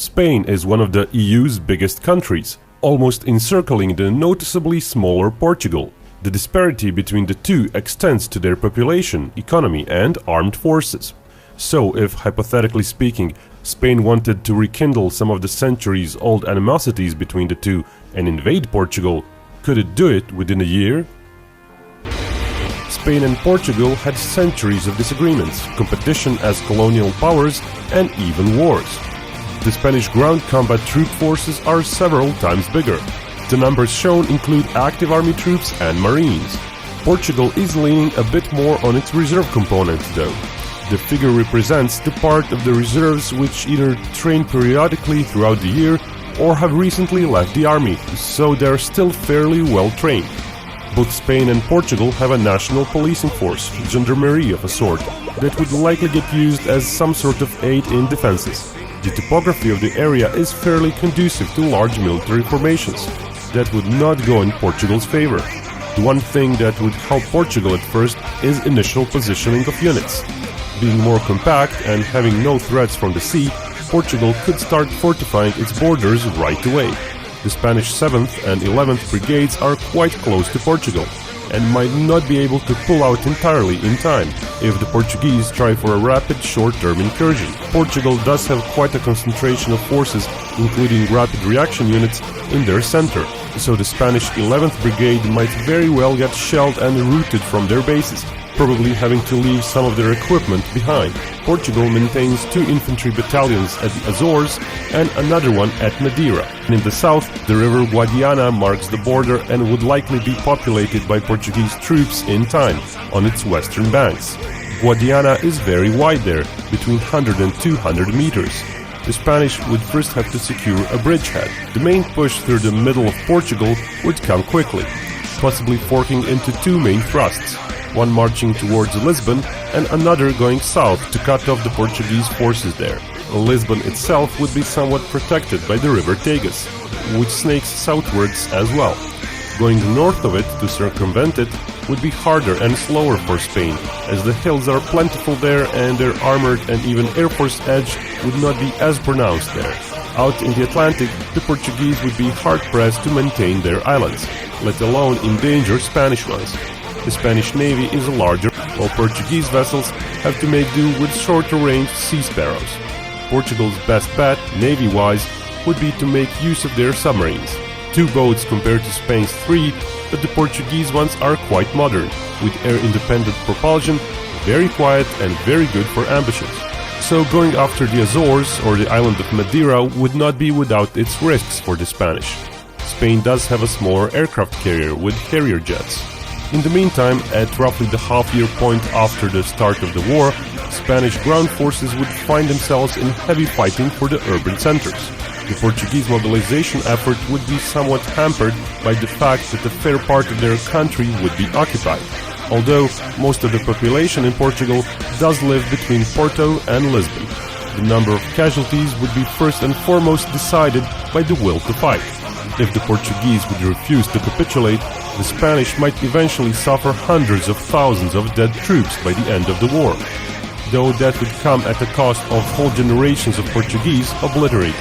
Spain is one of the EU's biggest countries, almost encircling the noticeably smaller Portugal. The disparity between the two extends to their population, economy and armed forces. So, if, hypothetically speaking, Spain wanted to rekindle some of the centuries-old animosities between the two and invade Portugal, could it do it within a year? Spain and Portugal had centuries of disagreements, competition as colonial powers, and even wars. The Spanish ground combat troop forces are several times bigger. The numbers shown include active army troops and marines. Portugal is leaning a bit more on its reserve component, though. The figure represents the part of the reserves which either train periodically throughout the year or have recently left the army, so they're still fairly well trained. Both Spain and Portugal have a national policing force, gendarmerie of a sort, that would likely get used as some sort of aid in defenses. The topography of the area is fairly conducive to large military formations. That would not go in Portugal's favor. The one thing that would help Portugal at first is initial positioning of units. Being more compact and having no threats from the sea, Portugal could start fortifying its borders right away. The Spanish 7th and 11th Brigades are quite close to Portugal and might not be able to pull out entirely in time if the Portuguese try for a rapid short-term incursion. Portugal does have quite a concentration of forces, including rapid reaction units, in their center, so the Spanish 11th Brigade might very well get shelled and routed from their bases, probably having to leave some of their equipment behind. Portugal maintains 2 infantry battalions at the Azores and another one at Madeira. And in the south, the river Guadiana marks the border and would likely be populated by Portuguese troops in time, on its western banks. Guadiana is very wide there, between 100 and 200 meters. The Spanish would first have to secure a bridgehead. The main push through the middle of Portugal would come quickly, possibly forking into 2 main thrusts, one marching towards Lisbon and another going south to cut off the Portuguese forces there. Lisbon itself would be somewhat protected by the river Tagus, which snakes southwards as well. Going north of it to circumvent it would be harder and slower for Spain, as the hills are plentiful there and their armored and even air force edge would not be as pronounced there. Out in the Atlantic, the Portuguese would be hard-pressed to maintain their islands, let alone endanger Spanish ones. The Spanish Navy is larger, while Portuguese vessels have to make do with shorter-range sea sparrows. Portugal's best bet, navy-wise, would be to make use of their submarines. 2 boats compared to Spain's 3, but the Portuguese ones are quite modern, with air-independent propulsion, very quiet and very good for ambushes. So going after the Azores or the island of Madeira would not be without its risks for the Spanish. Spain does have a smaller aircraft carrier with Harrier jets. In the meantime, at roughly the half-year point after the start of the war, Spanish ground forces would find themselves in heavy fighting for the urban centers. The Portuguese mobilization effort would be somewhat hampered by the fact that a fair part of their country would be occupied, although most of the population in Portugal does live between Porto and Lisbon. The number of casualties would be first and foremost decided by the will to fight. If the Portuguese would refuse to capitulate, the Spanish might eventually suffer hundreds of thousands of dead troops by the end of the war, though that would come at the cost of whole generations of Portuguese obliterated.